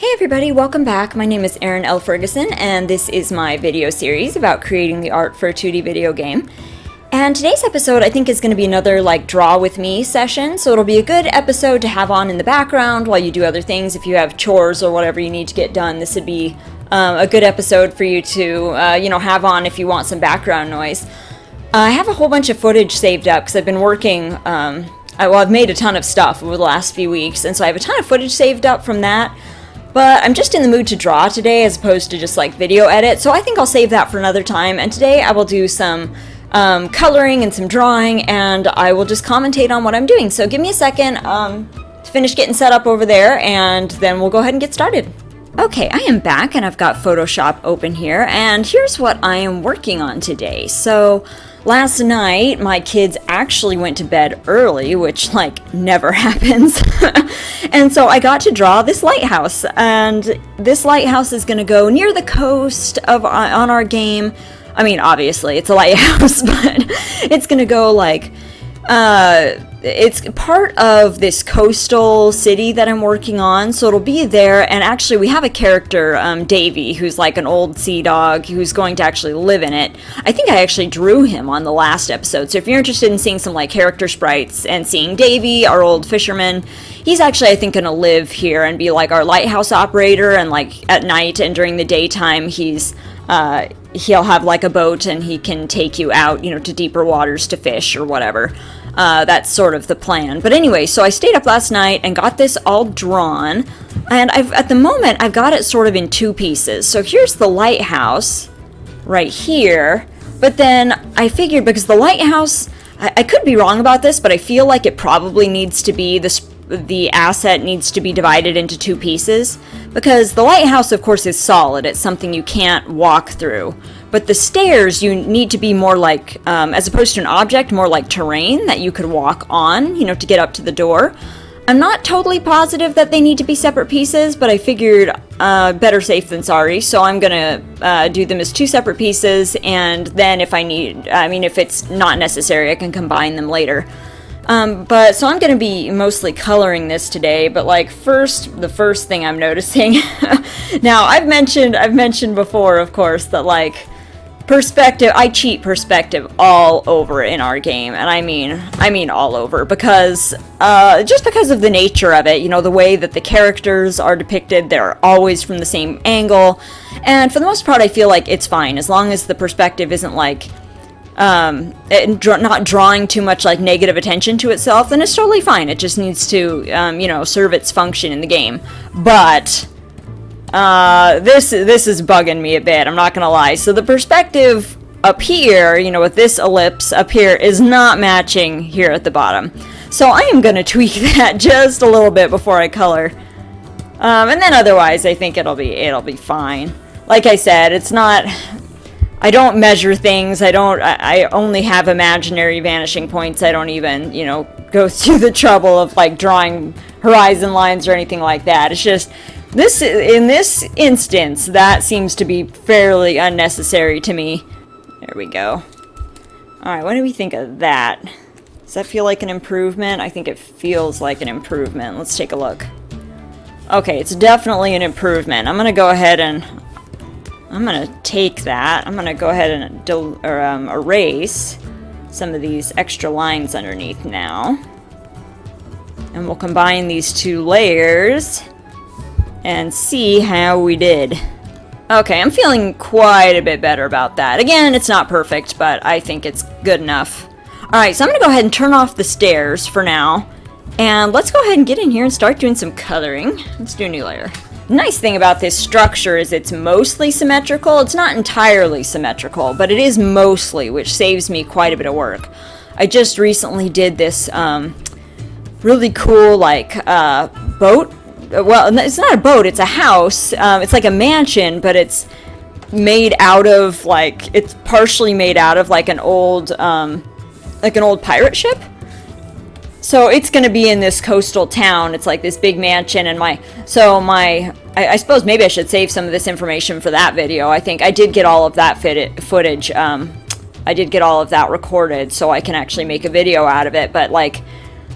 Hey everybody, welcome back. My name is Erin Ferguson, and this is my video series about creating the art for a 2D video game. And today's episode I think is going to be another draw with me session, so it'll be a good episode to have on in the background while you do other things. If you have chores or whatever you need to get done, this would be a good episode for you to have on if you want some background noise. I have a whole bunch of footage saved up because I've been working, I've made a ton of stuff over the last few weeks, and so I have a ton of footage saved up from that. But I'm just in the mood to draw today as opposed to just video edit, so I think I'll save that for another time. And today I will do some coloring and some drawing, and I will just commentate on what I'm doing. So give me a second to finish getting set up over there, and then we'll go ahead and get started. Okay, I am back and I've got Photoshop open here, and here's what I am working on today. So last night my kids actually went to bed early, which never happens. And so I got to draw this lighthouse, and this lighthouse is going to go near the coast on our game. I mean, obviously it's a lighthouse, but it's going to go it's part of this coastal city that I'm working on, so it'll be there. And actually we have a character, Davy, who's an old sea dog who's going to actually live in it. I think I actually drew him on the last episode, so if you're interested in seeing some character sprites and seeing Davy, our old fisherman, he's actually, I think, going to live here and be our lighthouse operator, and at night and during the daytime he'll have a boat and he can take you out, to deeper waters to fish or whatever. That's sort of the plan. But anyway, so I stayed up last night and got this all drawn, and at the moment I've got it sort of in two pieces. So here's the lighthouse right here, but then I figured, because the lighthouse, I could be wrong about this, but I feel like it probably needs to be the asset needs to be divided into two pieces, because the lighthouse, of course, is solid. It's something you can't walk through. But the stairs, you need to be more as opposed to an object, more like terrain that you could walk on, to get up to the door. I'm not totally positive that they need to be separate pieces, but I figured better safe than sorry. So I'm going to do them as two separate pieces, and then if it's not necessary, I can combine them later. So I'm going to be mostly coloring this today, but the first thing I'm noticing, now I've mentioned before, of course, that perspective, I cheat perspective all over in our game, and I mean all over, because just because of the nature of it, the way that the characters are depicted, they're always from the same angle, and for the most part I feel it's fine as long as the perspective isn't not drawing too much negative attention to itself, then it's totally fine. It just needs to serve its function in the game. But this is bugging me a bit, I'm not gonna lie. So the perspective up here, with this ellipse up here, is not matching here at the bottom. So I am gonna tweak that just a little bit before I color. And then otherwise I think it'll be fine. Like I said, it's not, I don't measure things, I only have imaginary vanishing points. I don't even, go through the trouble of drawing horizon lines or anything like that. It's just, in this instance, that seems to be fairly unnecessary to me. There we go. Alright, what do we think of that? Does that feel like an improvement? I think it feels like an improvement. Let's take a look. Okay, it's definitely an improvement. I'm going to go ahead and I'm going to take that. I'm going to go ahead and erase some of these extra lines underneath now. And we'll combine these two layers and see how we did. Okay, I'm feeling quite a bit better about that. Again, it's not perfect, but I think it's good enough. Alright, so I'm going to go ahead and turn off the stairs for now. And let's go ahead and get in here and start doing some coloring. Let's do a new layer. Nice thing about this structure is it's mostly symmetrical. It's not entirely symmetrical, but it is mostly, which saves me quite a bit of work. I just recently did this really cool boat. Well, it's not a boat, it's a house. It's like a mansion, but it's made out of it's partially made out of an old pirate ship. So it's going to be in this coastal town. It's this big mansion, and I suppose maybe I should save some of this information for that video. I think I did get all of that footage. I did get all of that recorded, so I can actually make a video out of it. But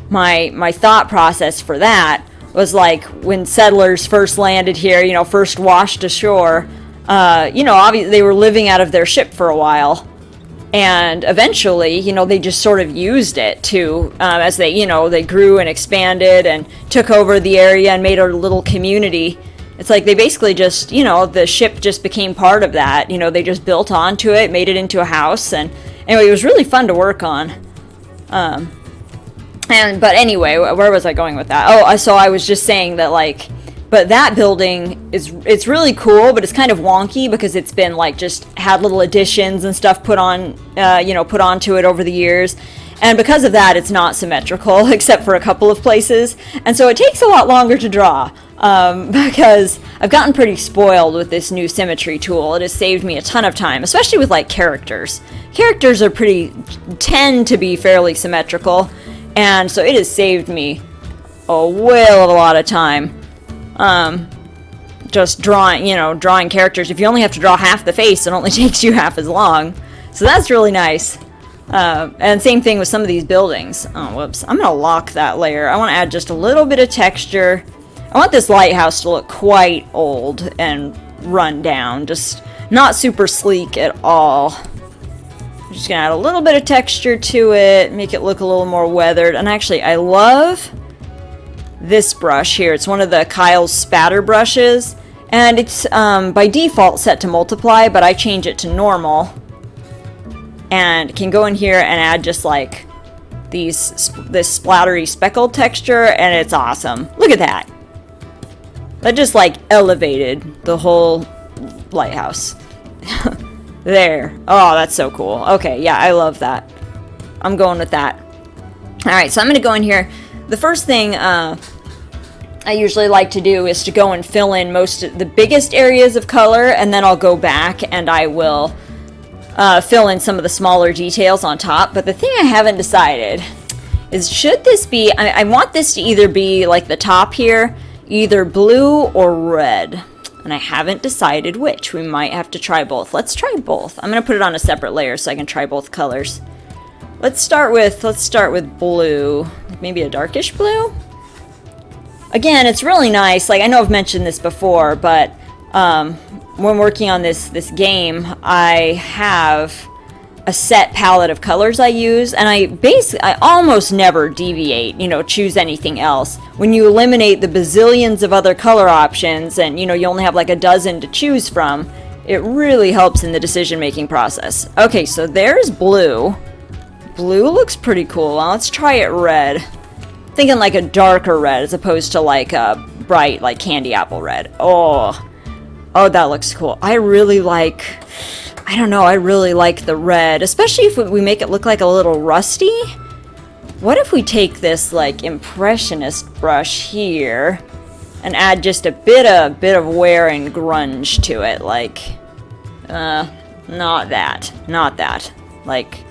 my thought process for that was like when settlers first landed here, you know, first washed ashore, you know, obviously they were living out of their ship for a while. And eventually, you know, they just sort of used it to, as they, you know, they grew and expanded and took over the area and made a little community. It's like they basically just, you know, the ship just became part of that. You know, they just built onto it, made it into a house. And anyway, it was really fun to work on. But anyway, where was I going with that? Oh, so I was just saying that, like, but that building it's really cool, but it's kind of wonky because it's been like just had little additions and stuff put on, you know, put onto it over the years. And because of that, it's not symmetrical except for a couple of places. And so it takes a lot longer to draw because I've gotten pretty spoiled with this new symmetry tool. It has saved me a ton of time, especially with like characters. Characters are tend to be fairly symmetrical. And so it has saved me a whale of a lot of time. Just drawing characters. If you only have to draw half the face, it only takes you half as long. So that's really nice. And same thing with some of these buildings. Oh, whoops. I'm going to lock that layer. I want to add just a little bit of texture. I want this lighthouse to look quite old and run down. Just not super sleek at all. I'm just going to add a little bit of texture to it, make it look a little more weathered. And actually, I love this brush here. It's one of the Kyle's spatter brushes. And it's by default set to multiply, but I change it to normal. And can go in here and add just like this splattery speckled texture, and it's awesome. Look at that. That just like elevated the whole lighthouse. There. Oh, that's so cool. Okay, yeah, I love that. I'm going with that. Alright, so I'm going to go in here. The first thing I usually like to do is to go and fill in most of the biggest areas of color, and then I'll go back and I will fill in some of the smaller details on top. But the thing I haven't decided is, should this be, I want this to either be like the top here, either blue or red. And I haven't decided which. We might have to try both. Let's try both. I'm going to put it on a separate layer so I can try both colors. Let's start with blue. Maybe a darkish blue? Again, it's really nice. Like, I know I've mentioned this before, but when working on this game, I have a set palette of colors I use, and I almost never deviate, you know, choose anything else. When you eliminate the bazillions of other color options and, you know, you only have like a dozen to choose from, it really helps in the decision-making process. Okay, so there's blue. Blue looks pretty cool. Well, let's try it red. Thinking like a darker red as opposed to like a bright, like candy apple red. Oh, that looks cool. I really like the red, especially if we make it look like a little rusty. What if we take this like impressionist brush here and add just a bit of wear and grunge to it, like not that. Like,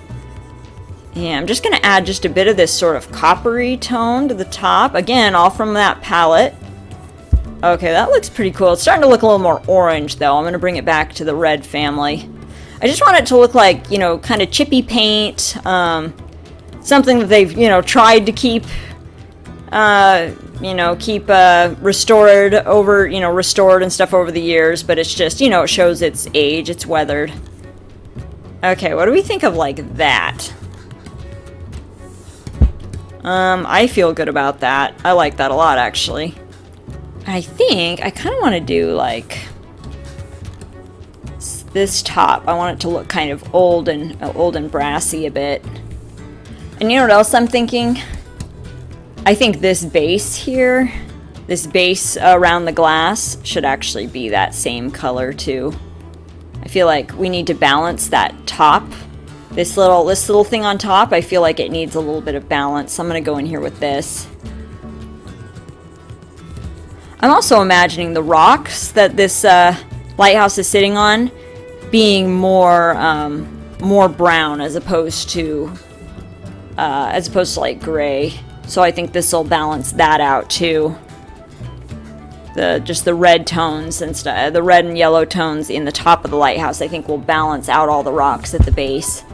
yeah, I'm just gonna add just a bit of this sort of coppery tone to the top. Again, all from that palette. Okay, that looks pretty cool. It's starting to look a little more orange, though. I'm going to bring it back to the red family. I just want it to look like, you know, kind of chippy paint. Something that they've, you know, tried to keep restored and stuff over the years. But it's just, you know, it shows its age. It's weathered. Okay, what do we think of, like, that? I feel good about that. I like that a lot, actually. I think I kind of want to do like this top. I want it to look kind of old and brassy a bit. And you know what else I'm thinking? I think this base here, this base around the glass, should actually be that same color too. I feel like we need to balance that top. This little thing on top, I feel like it needs a little bit of balance. So I'm going to go in here with this. I'm also imagining the rocks that this lighthouse is sitting on being more brown as opposed to like gray. So I think this will balance that out too. The red tones and stuff, the red and yellow tones in the top of the lighthouse, I think will balance out all the rocks at the base.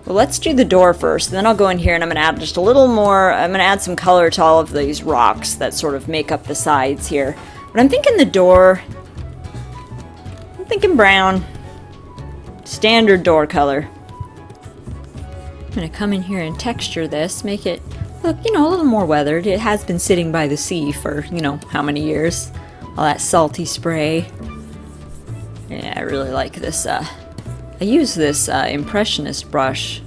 Well, let's do the door first, and then I'll go in here and I'm going to add just a little more. I'm going to add some color to all of these rocks that sort of make up the sides here. But I'm thinking the door, I'm thinking brown. Standard door color. I'm going to come in here and texture this, make it look, you know, a little more weathered. It has been sitting by the sea for, you know, how many years. All that salty spray. Yeah, I really like this. I use this Impressionist brush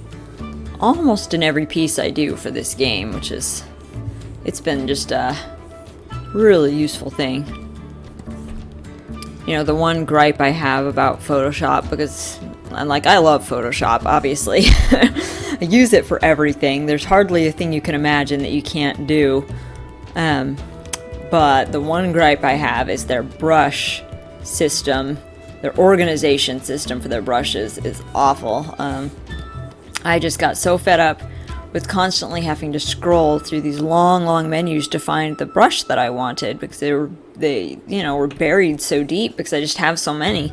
almost in every piece I do for this game, which is, it's been just a really useful thing. You know, the one gripe I have about Photoshop, because I love Photoshop, obviously. I use it for everything. There's hardly a thing you can imagine that you can't do. But the one gripe I have is their brush system. Their organization system for their brushes is awful. I just got so fed up with constantly having to scroll through these long menus to find the brush that I wanted, because they were buried so deep because I just have so many.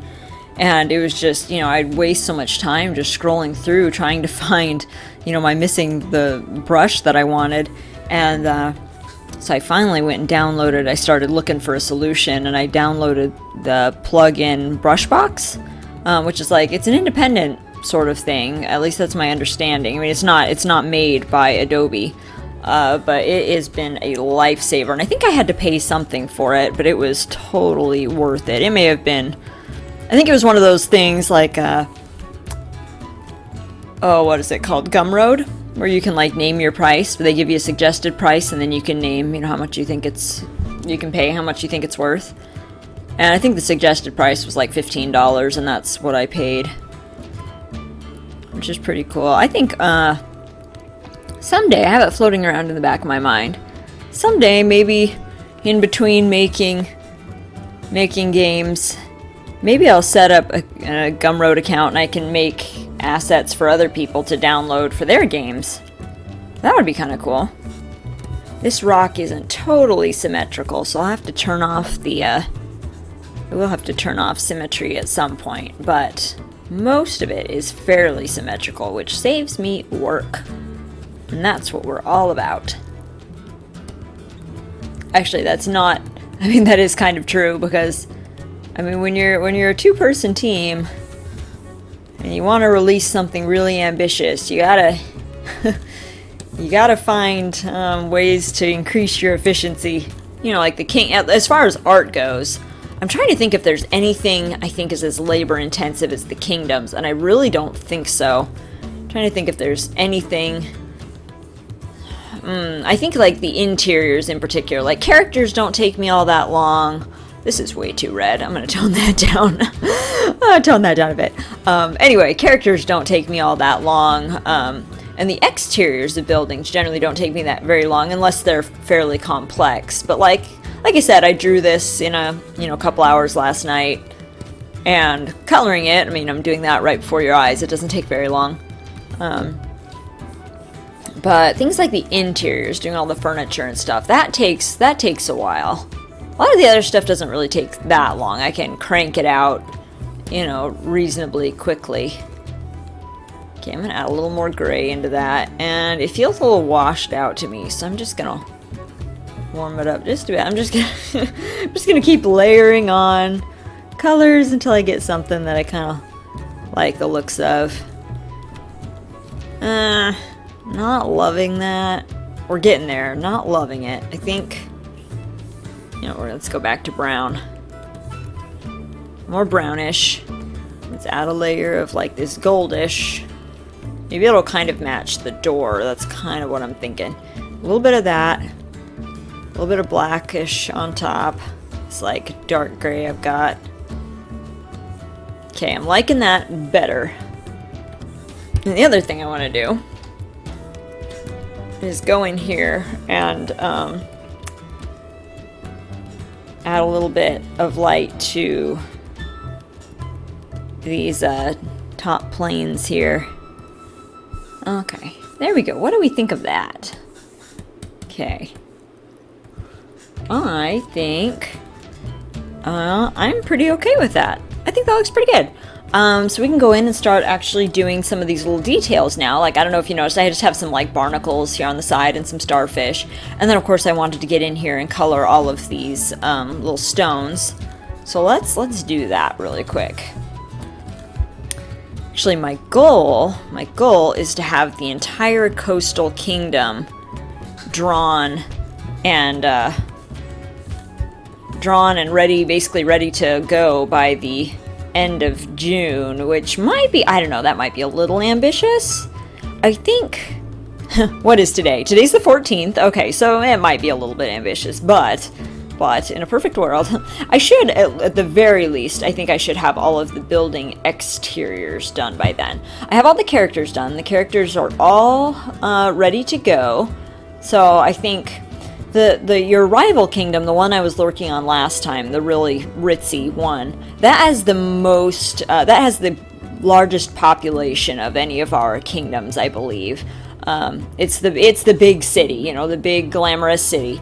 And it was just, you know, I'd waste so much time just scrolling through trying to find, you know, the brush that I wanted. And so I finally went and downloaded, I started looking for a solution, and I downloaded the plug-in Brushbox, which is like, it's an independent sort of thing. At least that's my understanding. I mean, it's not made by Adobe, but it has been a lifesaver. And I think I had to pay something for it, but it was totally worth it. It may have been, I think it was one of those things like, what is it called? Gumroad, where you can like name your price, but they give you a suggested price, and then you can name, you know, how much you think you can pay how much you think it's worth. And I think the suggested price was like $15, and that's what I paid, which is pretty cool. I think someday, I have it floating around in the back of my mind, someday maybe in between making games, maybe I'll set up a Gumroad account and I can make assets for other people to download for their games. That would be kind of cool. This rock isn't totally symmetrical, so I'll have to turn off we'll have to turn off symmetry at some point, but most of it is fairly symmetrical, which saves me work. And that's what we're all about. Actually, that is kind of true, because I mean, when you're a two-person team and you want to release something really ambitious, you gotta find ways to increase your efficiency. You know, like the king. As far as art goes, I'm trying to think if there's anything I think is as labor-intensive as the kingdoms, and I really don't think so. I'm trying to think if there's anything. I think like the interiors in particular, like characters don't take me all that long. This is way too red. I'm going to tone that down. Tone that down a bit. Anyway, characters don't take me all that long. And the exteriors of buildings generally don't take me that very long unless they're fairly complex. But like I said, I drew this in a couple hours last night. And coloring it, I mean, I'm doing that right before your eyes. It doesn't take very long. But things like the interiors, doing all the furniture and stuff, that takes a while. A lot of the other stuff doesn't really take that long. I can crank it out, you know, reasonably quickly. Okay, I'm going to add a little more gray into that. And it feels a little washed out to me, so I'm just going to warm it up just a bit. I'm just going to keep layering on colors until I get something that I kind of like the looks of. Not loving that. We're getting there. Not loving it. I think... You know, let's go back to brown. More brownish. Let's add a layer of like this goldish. Maybe it'll kind of match the door. That's kind of what I'm thinking. A little bit of that. A little bit of blackish on top. It's like dark gray I've got. Okay, I'm liking that better. And the other thing I want to do is go in here and add a little bit of light to these top planes here. Okay, there we go. What do we think of that? Okay. I think I'm pretty okay with that. I think that looks pretty good. So we can go in and start actually doing some of these little details now. Like, I don't know if you noticed, I just have some like barnacles here on the side and some starfish. And then of course I wanted to get in here and color all of these little stones. So let's do that really quick. Actually, my goal is to have the entire coastal kingdom drawn and ready, basically ready to go by the end of June, which might be, I don't know, that might be a little ambitious. I think, what is today? Today's the 14th. Okay, so it might be a little bit ambitious, but in a perfect world, I should, at the very least, I think I should have all of the building exteriors done by then. I have all the characters done. The characters are all ready to go. So I think your rival kingdom, the one I was working on last time, the really ritzy one, that has the most, that has the largest population of any of our kingdoms, I believe. It's the big city, you know, the big glamorous city.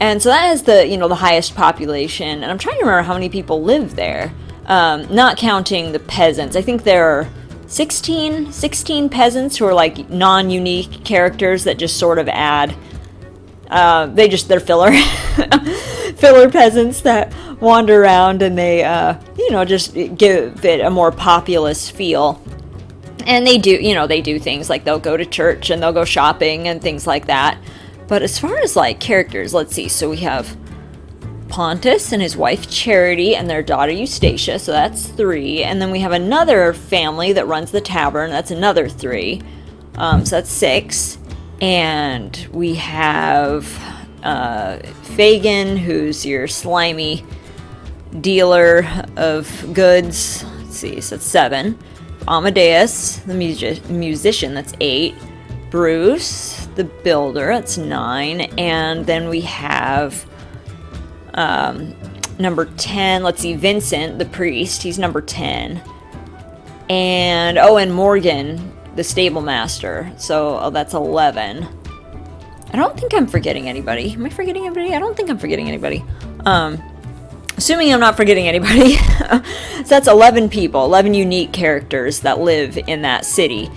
And so that has the, you know, the highest population. And I'm trying to remember how many people live there, not counting the peasants. I think there are 16 peasants who are like non-unique characters that just sort of add, they're filler, filler peasants that wander around and they, you know, just give it a more populous feel. And they do things like they'll go to church and they'll go shopping and things like that. But as far as like characters, let's see. So we have Pontus and his wife Charity and their daughter Eustacia. So that's 3. And then we have another family that runs the tavern. That's another 3. So that's 6. And we have Fagin, who's your slimy dealer of goods. Let's see. So that's 7. Amadeus, the musician. That's 8. Bruce, the builder, that's 9, and then we have number 10, let's see, Vincent, the priest, he's number 10, and Morgan, the stable master, so that's 11. I don't think I'm forgetting anybody. Am I forgetting anybody? I don't think I'm forgetting anybody. Assuming I'm not forgetting anybody, so that's 11 people, 11 unique characters that live in that city.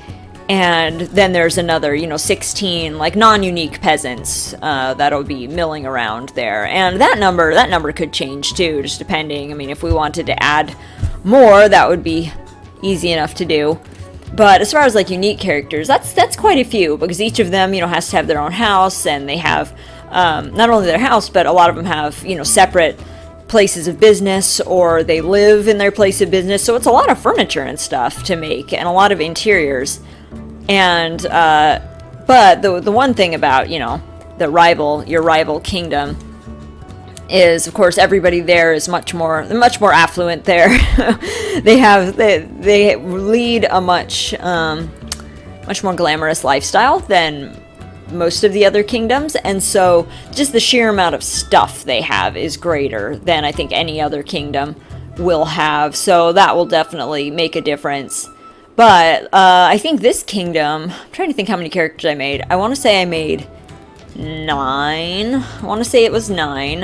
And then there's another, 16 like non-unique peasants that'll be milling around there. And that number could change too, just depending. I mean, if we wanted to add more, that would be easy enough to do. But as far as like unique characters, that's quite a few, because each of them, has to have their own house, and they have not only their house, but a lot of them have, separate places of business, or they live in their place of business. So it's a lot of furniture and stuff to make, and a lot of interiors. And but the one thing about your rival kingdom is, of course, everybody there is much more affluent there. they lead a much more glamorous lifestyle than most of the other kingdoms, and so just the sheer amount of stuff they have is greater than I think any other kingdom will have. So that will definitely make a difference. But I think this kingdom, I'm trying to think how many characters I made. I want to say I made 9. I want to say it was 9.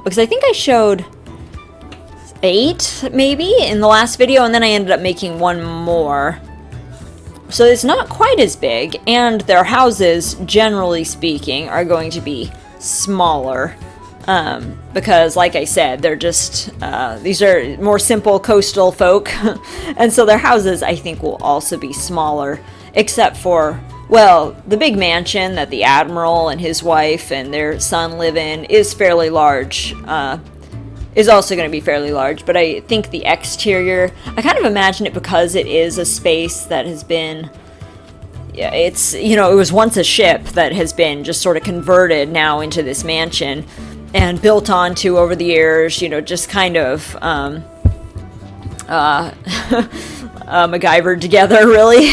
Because I think I showed 8, maybe, in the last video. And then I ended up making one more. So it's not quite as big. And their houses, generally speaking, are going to be smaller. Because, like I said, they're just, these are more simple coastal folk, and so their houses, I think, will also be smaller, except for, well, the big mansion that the admiral and his wife and their son live in is fairly large, is also going to be fairly large, but I think the exterior, I kind of imagine it because it is a space that has been, it's, it was once a ship that has been just sort of converted now into this mansion, and built onto over the years, just kind of MacGyvered together, really.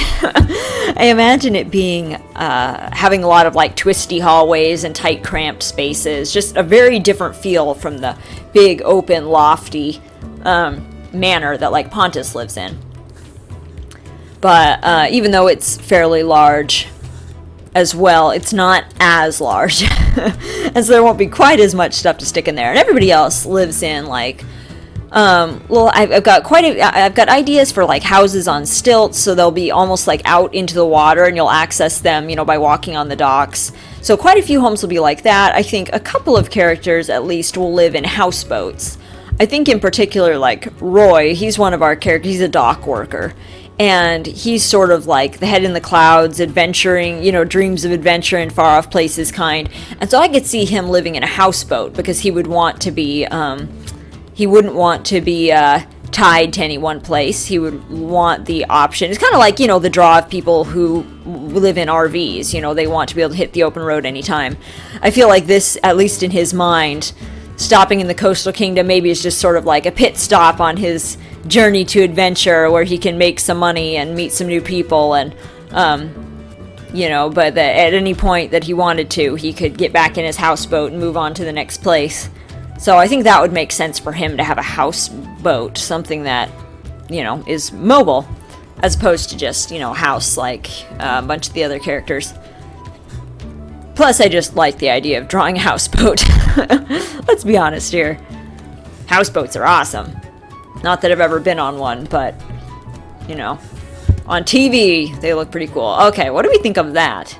I imagine it being, having a lot of like twisty hallways and tight cramped spaces, just a very different feel from the big open lofty manor that like Pontus lives in. But even though it's fairly large as well, it's not as large. And so there won't be quite as much stuff to stick in there. And everybody else lives in like Well, I've got ideas for like houses on stilts, so they'll be almost like out into the water, and you'll access them, by walking on the docks. So quite a few homes will be like that. I think a couple of characters at least will live in houseboats. I think in particular, like Roy, he's one of our characters. He's a dock worker, and he's sort of like the head in the clouds, adventuring, dreams of adventure in far off places kind. And so I could see him living in a houseboat because he would want to be. He wouldn't want to be tied to any one place. He would want the option. It's kind of like, the draw of people who live in RVs. They want to be able to hit the open road anytime. I feel like this, at least in his mind, stopping in the coastal kingdom maybe is just sort of like a pit stop on his journey to adventure where he can make some money and meet some new people and, but that at any point that he wanted to, he could get back in his houseboat and move on to the next place. So I think that would make sense for him to have a houseboat, something that, is mobile, as opposed to just, house like a bunch of the other characters. Plus, I just like the idea of drawing a houseboat. Let's be honest here. Houseboats are awesome. Not that I've ever been on one, but, on TV, they look pretty cool. Okay, what do we think of that?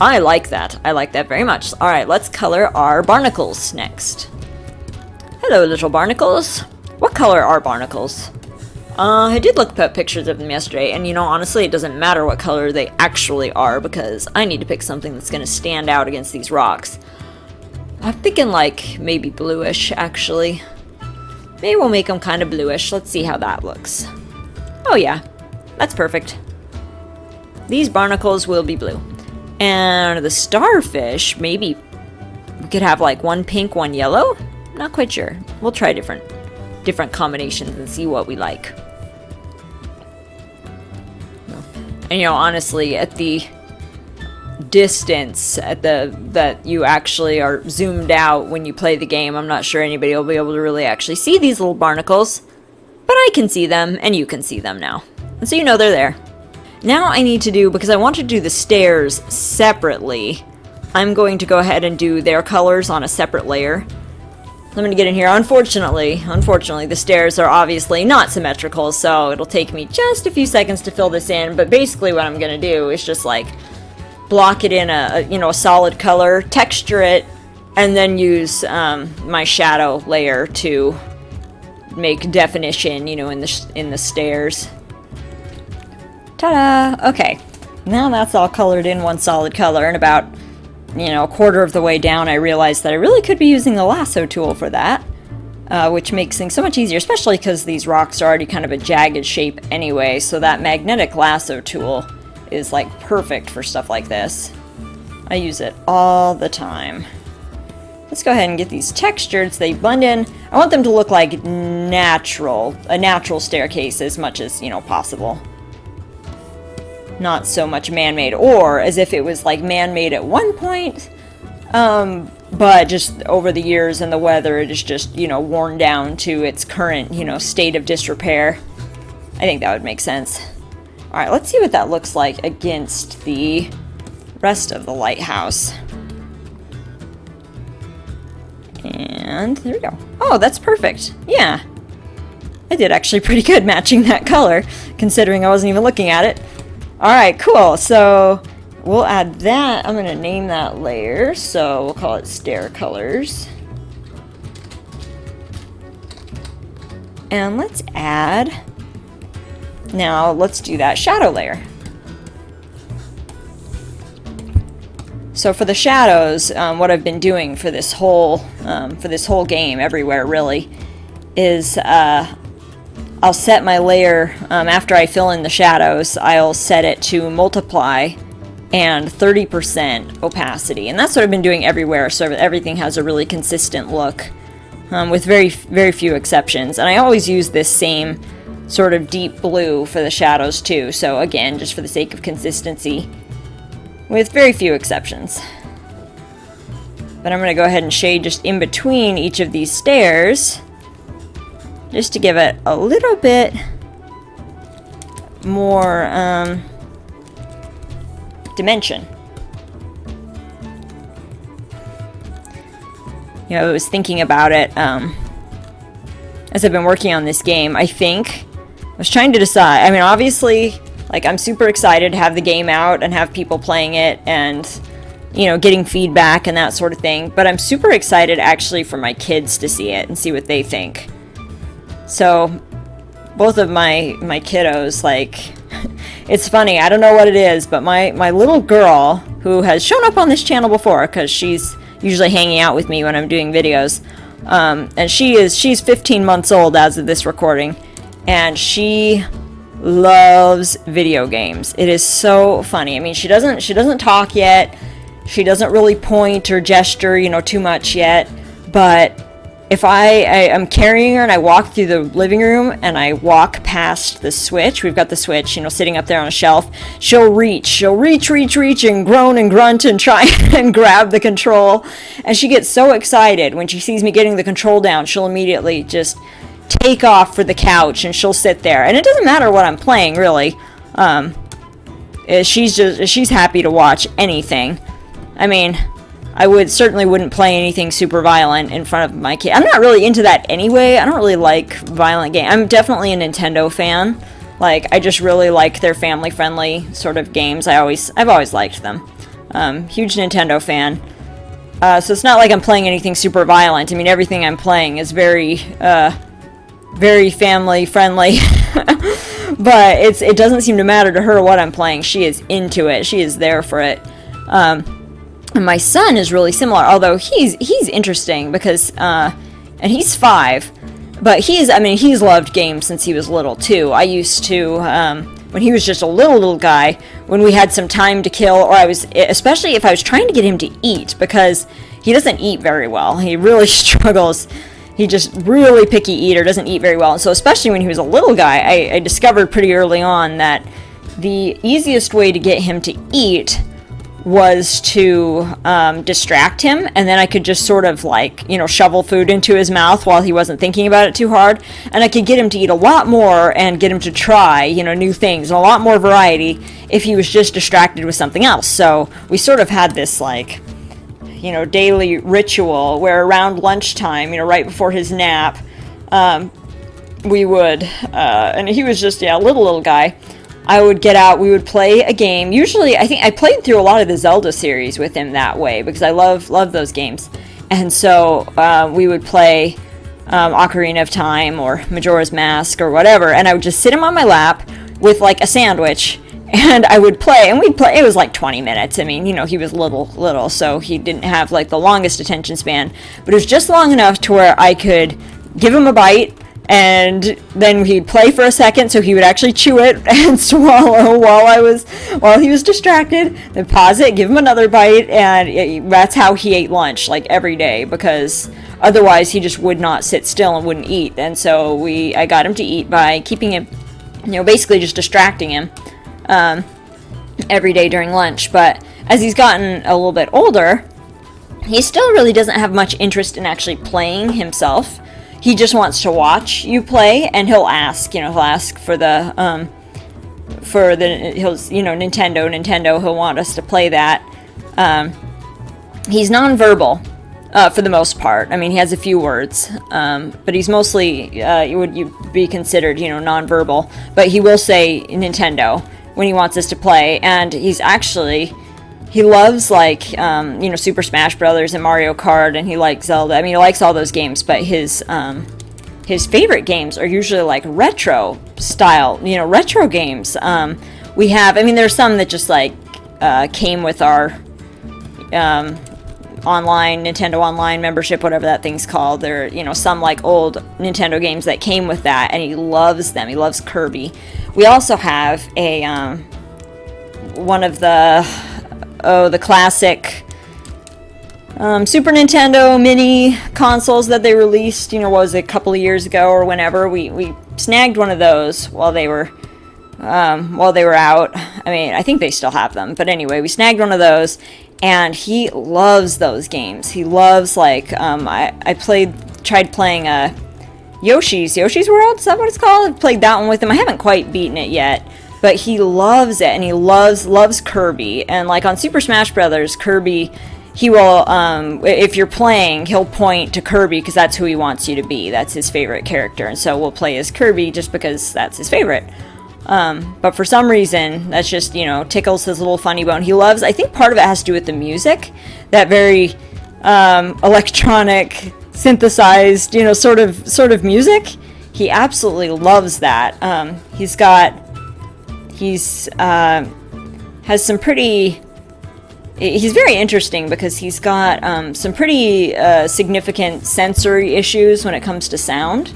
I like that. I like that very much. All right, let's color our barnacles next. Hello, little barnacles. What color are barnacles? I did look at pictures of them yesterday, and honestly, it doesn't matter what color they actually are because I need to pick something that's going to stand out against these rocks. I'm thinking like maybe bluish, actually. Maybe we'll make them kind of bluish. Let's see how that looks. Oh yeah, that's perfect. These barnacles will be blue. And the starfish, maybe we could have like one pink, one yellow? Not quite sure. We'll try different combinations and see what we like. And honestly, at the distance that you actually are zoomed out when you play the game, I'm not sure anybody will be able to really actually see these little barnacles. But I can see them, and you can see them now. And so they're there. Now I need to do, because I want to do the stairs separately, I'm going to go ahead and do their colors on a separate layer. I'm going to get in here. Unfortunately, the stairs are obviously not symmetrical, so it'll take me just a few seconds to fill this in, but basically what I'm going to do is just like block it in a solid color, texture it, and then use my shadow layer to make definition, in the stairs. Ta-da! Okay, now that's all colored in one solid color, and about a quarter of the way down, I realized that I really could be using the lasso tool for that, which makes things so much easier, especially because these rocks are already kind of a jagged shape anyway, so that magnetic lasso tool is like perfect for stuff like this. I use it all the time. Let's go ahead and get these textured so they blend in. I want them to look like a natural staircase as much as, possible. Not so much man-made, or as if it was like man-made at one point, but just over the years and the weather, it is just, worn down to its current, state of disrepair. I think that would make sense. All right, let's see what that looks like against the rest of the lighthouse. And there we go. Oh, that's perfect. Yeah. I did actually pretty good matching that color, considering I wasn't even looking at it. Alright, cool. So we'll add that. I'm going to name that layer. So we'll call it stair colors. And let's add. Now let's do that shadow layer. So for the shadows, what I've been doing for this whole game, everywhere really, is I'll set my layer, after I fill in the shadows, I'll set it to multiply and 30% opacity. And that's what I've been doing everywhere, so everything has a really consistent look, with very, very few exceptions. And I always use this same sort of deep blue for the shadows too, so again, just for the sake of consistency, with very few exceptions. But I'm going to go ahead and shade just in between each of these stairs, just to give it a little bit more dimension. I was thinking about it as I've been working on this game, I was trying to decide. I mean, obviously, like, I'm super excited to have the game out and have people playing it and, you know, getting feedback and that sort of thing. But I'm super excited, actually, for my kids to see it and see what they think. So, both of my kiddos, like, it's funny, I don't know what it is, but my little girl, who has shown up on this channel before, because she's usually hanging out with me when I'm doing videos, and she's 15 months old as of this recording, and she loves video games. It is so funny. I mean, she doesn't talk yet. She doesn't really point or gesture, you know, too much yet. But if I'm carrying her and I walk through the living room and I walk past the Switch, we've got the Switch, you know, sitting up there on a shelf, she'll reach and groan and grunt and try and grab the control. And she gets so excited when she sees me getting the control down, she'll immediately just take off for the couch and she'll sit there. And it doesn't matter what I'm playing, really. She's happy to watch anything. I mean, I certainly wouldn't play anything super violent in front of my kid. I'm not really into that anyway. I don't really like violent games. I'm definitely a Nintendo fan. Like, I just really like their family-friendly sort of games. I've always liked them. Huge Nintendo fan. So it's not like I'm playing anything super violent. I mean, everything I'm playing is very family-friendly. But it doesn't seem to matter to her what I'm playing. She is into it. She is there for it. And my son is really similar, although he's interesting because, and he's 5, but he's loved games since he was little too. I used to, when he was just a little guy, when we had some time to kill, or especially if I was trying to get him to eat, because he doesn't eat very well. He really struggles. He just really picky eater, doesn't eat very well. And so especially when he was a little guy, I discovered pretty early on that the easiest way to get him to eat was to distract him, and then I could just sort of, like, you know, shovel food into his mouth while he wasn't thinking about it too hard, and I could get him to eat a lot more and get him to try, you know, new things, and a lot more variety if he was just distracted with something else. So we sort of had this, like, you know, daily ritual where around lunchtime, you know, right before his nap, we would, and he was just, yeah, a little guy, I would get out, we would play a game. Usually, I think I played through a lot of the Zelda series with him that way, because I love those games. And so, we would play Ocarina of Time, or Majora's Mask, or whatever, and I would just sit him on my lap with, like, a sandwich, and I would play, and we'd play. It was like 20 minutes. I mean, you know, he was little, so he didn't have, like, the longest attention span, but it was just long enough to where I could give him a bite, and then he'd play for a second, so he would actually chew it and swallow while he was distracted, then pause it, give him another bite, and that's how he ate lunch, like, every day, because otherwise he just would not sit still and wouldn't eat. And so I got him to eat by keeping him, you know, basically just distracting him every day during lunch. But as he's gotten a little bit older, he still really doesn't have much interest in actually playing himself. He just wants to watch you play, and he'll ask for the Nintendo. He'll want us to play that. He's nonverbal for the most part. I mean, he has a few words, but he's mostly you be considered, you know, nonverbal. But he will say Nintendo when he wants us to play, and he loves, like, you know, Super Smash Brothers and Mario Kart, and he likes Zelda. I mean, he likes all those games, but his favorite games are usually, like, retro style, you know, retro games. There's some that just, like, came with our Nintendo Online membership, whatever that thing's called. There are, you know, some, like, old Nintendo games that came with that, and he loves them. He loves Kirby. We also have one of the classic Super Nintendo mini consoles that they released, you know, was it a couple of years ago or whenever. We snagged one of those while they were out. I mean, I think they still have them, but anyway, we snagged one of those, and he loves those games. He loves, like, I tried playing Yoshi's World, is that what it's called? I've played that one with him. I haven't quite beaten it yet, but he loves it, and he loves Kirby. And, like, on Super Smash Brothers, Kirby he will, if you're playing, he'll point to Kirby because that's who he wants you to be. That's his favorite character. And so we'll play as Kirby just because that's his favorite. But for some reason, that's just, tickles his little funny bone. He loves, I think part of it has to do with the music. That very electronic, synthesized, sort of music. He absolutely loves that. Has some pretty... He's very interesting because he's got some pretty significant sensory issues when it comes to sound.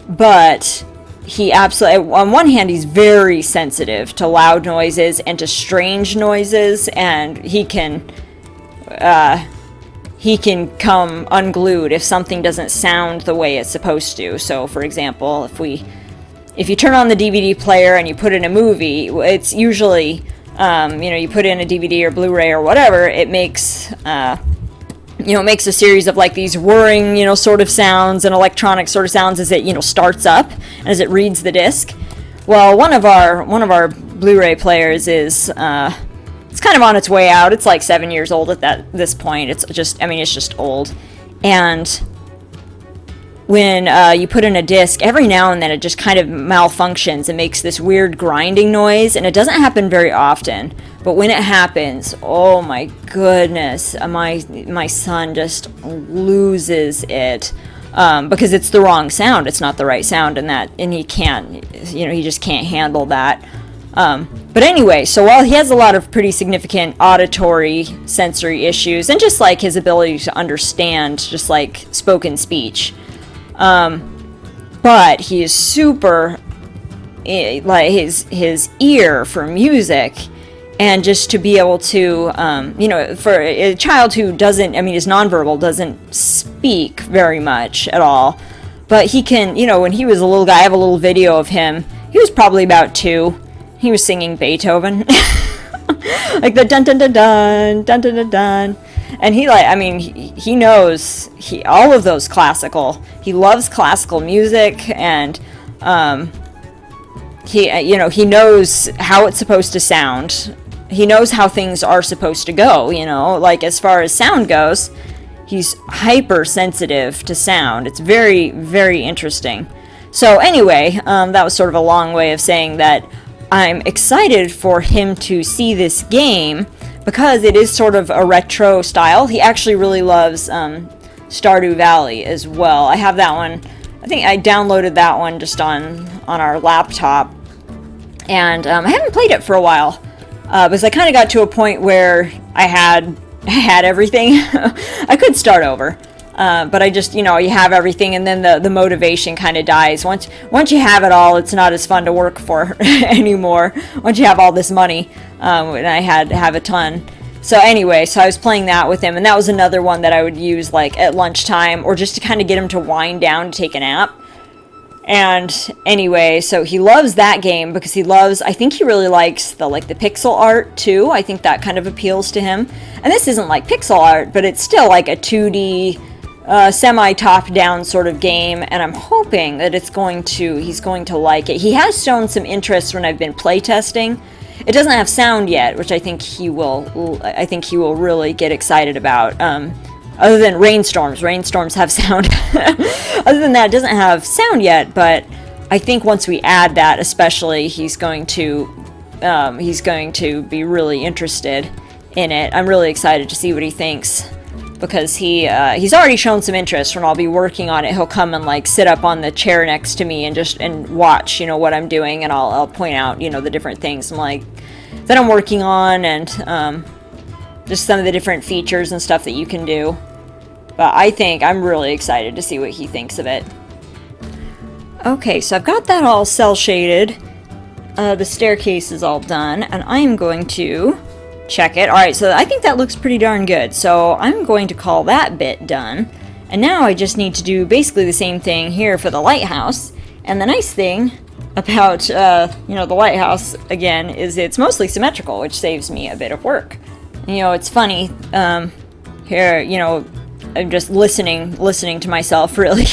But he absolutely, on one hand, he's very sensitive to loud noises and to strange noises, and he can come unglued if something doesn't sound the way it's supposed to. So, for example, if you turn on the DVD player and you put in a movie, it's usually... you put in a DVD or Blu-ray or whatever, it makes, makes a series of like these whirring, sort of sounds and electronic sort of sounds as it, starts up and as it reads the disc. Well, one of our Blu-ray players is, it's kind of on its way out. It's like 7 years old at this point. It's just old. And when you put in a disc, every now and then it just kind of malfunctions and makes this weird grinding noise, and it doesn't happen very often, but when it happens, oh my goodness, my son just loses it, because it's the wrong sound. It's not the right sound, and he can't, he just can't handle that. But anyway, so while he has a lot of pretty significant auditory sensory issues, and just like his ability to understand just like spoken speech, but he is super, like his ear for music, and just to be able to, for a child who doesn't, is nonverbal, doesn't speak very much at all, but he can, when he was a little guy, I have a little video of him, he was probably about 2, he was singing Beethoven, like the dun dun dun dun, dun dun dun dun. And he knows all of those classical. He loves classical music, and he knows how it's supposed to sound. He knows how things are supposed to go. Like as far as sound goes, he's hypersensitive to sound. It's very, very interesting. So anyway, that was sort of a long way of saying that I'm excited for him to see this game, because it is sort of a retro style. He actually really loves Stardew Valley as well. I have that one. I think I downloaded that one just on our laptop. And I haven't played it for a while. Because I kind of got to a point where I had everything. I could start over. But I just, you have everything, and then the motivation kind of dies. Once you have it all, it's not as fun to work for anymore. Once you have all this money, and I had to have a ton. So anyway, I was playing that with him, and that was another one that I would use like at lunchtime, or just to kind of get him to wind down to take a nap. And anyway, so he loves that game because I think he really likes the pixel art too. I think that kind of appeals to him. And this isn't like pixel art, but it's still like a 2D semi-top-down sort of game, and I'm hoping that he's going to like it. He has shown some interest when I've been playtesting. It doesn't have sound yet, which I think he will really get excited about. Other than rainstorms have sound. Other than that, it doesn't have sound yet, but I think once we add that, especially, he's going to be really interested in it. I'm really excited to see what he thinks, because he's already shown some interest. When I'll be working on it, he'll come and sit up on the chair next to me and watch, what I'm doing, and I'll point out, the different things that I'm working on, and just some of the different features and stuff that you can do. But I'm really excited to see what he thinks of it. Okay, so I've got that all cel shaded. The staircase is all done, and I'm going to check it. Alright, so I think that looks pretty darn good. So I'm going to call that bit done. And now I just need to do basically the same thing here for the lighthouse. And the nice thing about, the lighthouse, again, is it's mostly symmetrical, which saves me a bit of work. It's funny, here, I'm just listening to myself, really,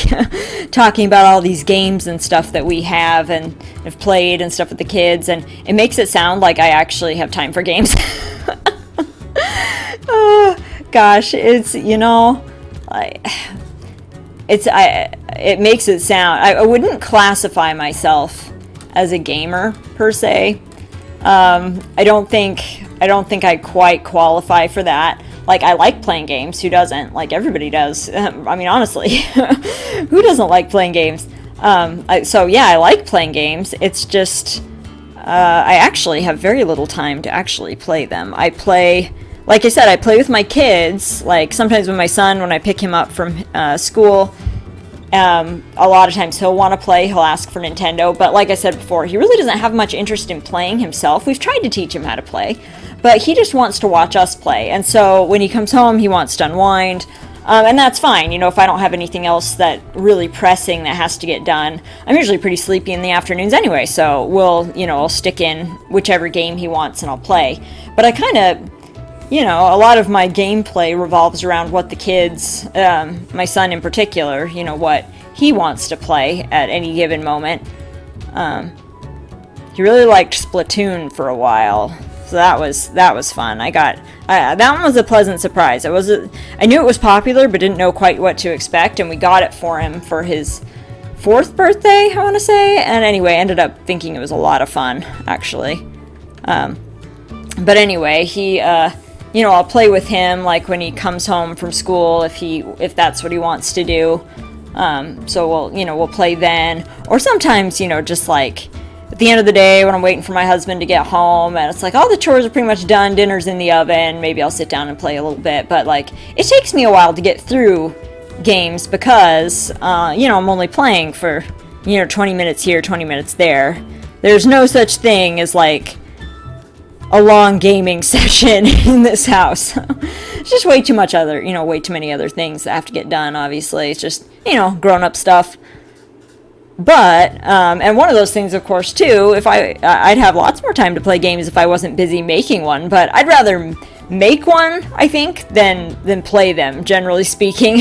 talking about all these games and stuff that we have and have played and stuff with the kids, and it makes it sound like I actually have time for games. Gosh, it's, it makes it sound, I wouldn't classify myself as a gamer per se. I don't think I quite qualify for that. Like, I like playing games. Who doesn't? Like, everybody does. I mean, honestly, who doesn't like playing games? So yeah, I like playing games. It's just, I actually have very little time to actually play them. I play, like I said, I play with my kids. Like, sometimes when I pick him up from school, a lot of times he'll want to play, he'll ask for Nintendo, but like I said before, he really doesn't have much interest in playing himself. We've tried to teach him how to play, but he just wants to watch us play, and so when he comes home, he wants to unwind, and that's fine, if I don't have anything else that really pressing that has to get done. I'm usually pretty sleepy in the afternoons anyway, so I'll stick in whichever game he wants and I'll play, but I kind of, a lot of my gameplay revolves around what the kids, my son in particular, what he wants to play at any given moment. He really liked Splatoon for a while, so that was fun. That one was a pleasant surprise. I knew it was popular, but didn't know quite what to expect, and we got it for him for his 4th birthday, I want to say, and anyway, ended up thinking it was a lot of fun, actually. But anyway, he, I'll play with him, like, when he comes home from school, if that's what he wants to do. So we'll play then. Or sometimes, just like, at the end of the day, when I'm waiting for my husband to get home, and it's like, all the chores are pretty much done, dinner's in the oven, maybe I'll sit down and play a little bit. But, like, it takes me a while to get through games because, I'm only playing for, 20 minutes here, 20 minutes there. There's no such thing as, like, a long gaming session in this house. It's just way too many other things that have to get done, obviously. It's just, grown-up stuff. But, and one of those things, of course, too, I'd have lots more time to play games if I wasn't busy making one, but I'd rather make one, I think, than play them, generally speaking,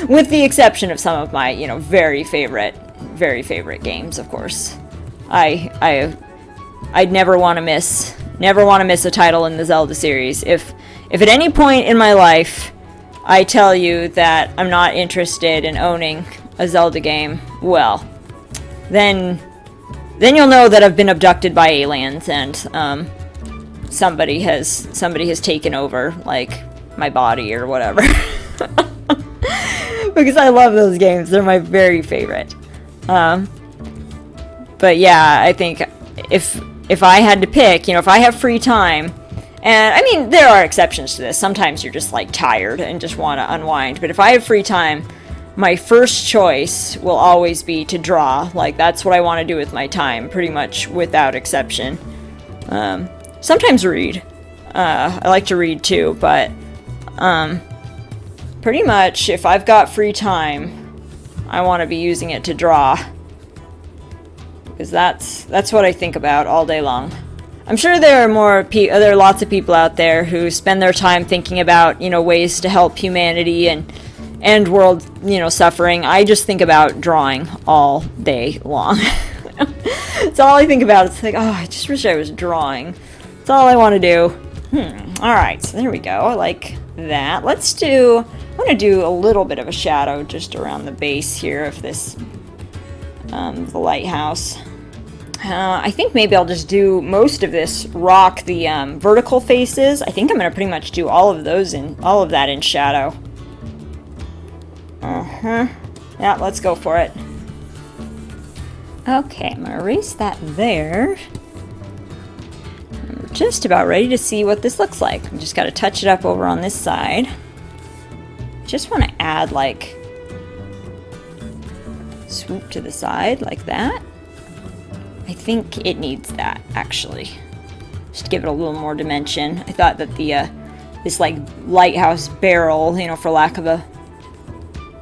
with the exception of some of my, very favorite games, of course. I'd never want to miss a title in the Zelda series. If at any point in my life I tell you that I'm not interested in owning a Zelda game, well, then you'll know that I've been abducted by aliens and somebody has taken over, like, my body or whatever. Because I love those games. They're my very favorite. But yeah, I think if I had to pick, if I have free time, and I mean, there are exceptions to this. Sometimes you're just, like, tired and just want to unwind. But if I have free time, my first choice will always be to draw. Like, that's what I want to do with my time, pretty much without exception. Sometimes read. I like to read too, but pretty much if I've got free time, I want to be using it to draw. Because that's what I think about all day long. I'm sure there are lots of people out there who spend their time thinking about, ways to help humanity and end world, suffering. I just think about drawing all day long. It's all I think about. It's like, oh, I just wish I was drawing. That's all I want to do. Alright, so there we go. I like that. I want to do a little bit of a shadow just around the base here of this, the lighthouse. I think maybe I'll just do most of this rock, the vertical faces. I think I'm going to pretty much do all of that in shadow. Yeah, let's go for it. Okay, I'm going to erase that there. We're just about ready to see what this looks like. I just got to touch it up over on this side. Just want to add, like, swoop to the side like that. I think it needs that, actually. Just to give it a little more dimension. I thought that the this, like, lighthouse barrel, for lack of a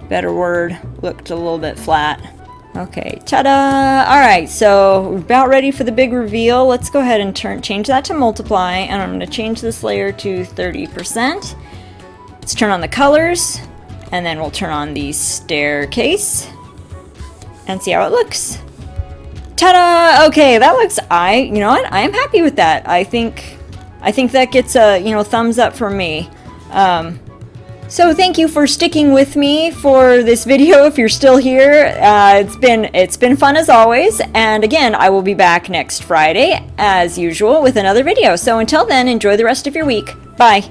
better word, looked a little bit flat. Okay, ta-da! Alright, so we're about ready for the big reveal. Let's go ahead and change that to multiply, and I'm going to change this layer to 30%. Let's turn on the colors, and then we'll turn on the staircase, and see how it looks. Ta-da! Okay, that looks, you know what? I am happy with that. I think that gets a, thumbs up from me. So thank you for sticking with me for this video if you're still here. It's been fun as always, and again, I will be back next Friday as usual with another video. So until then, enjoy the rest of your week. Bye.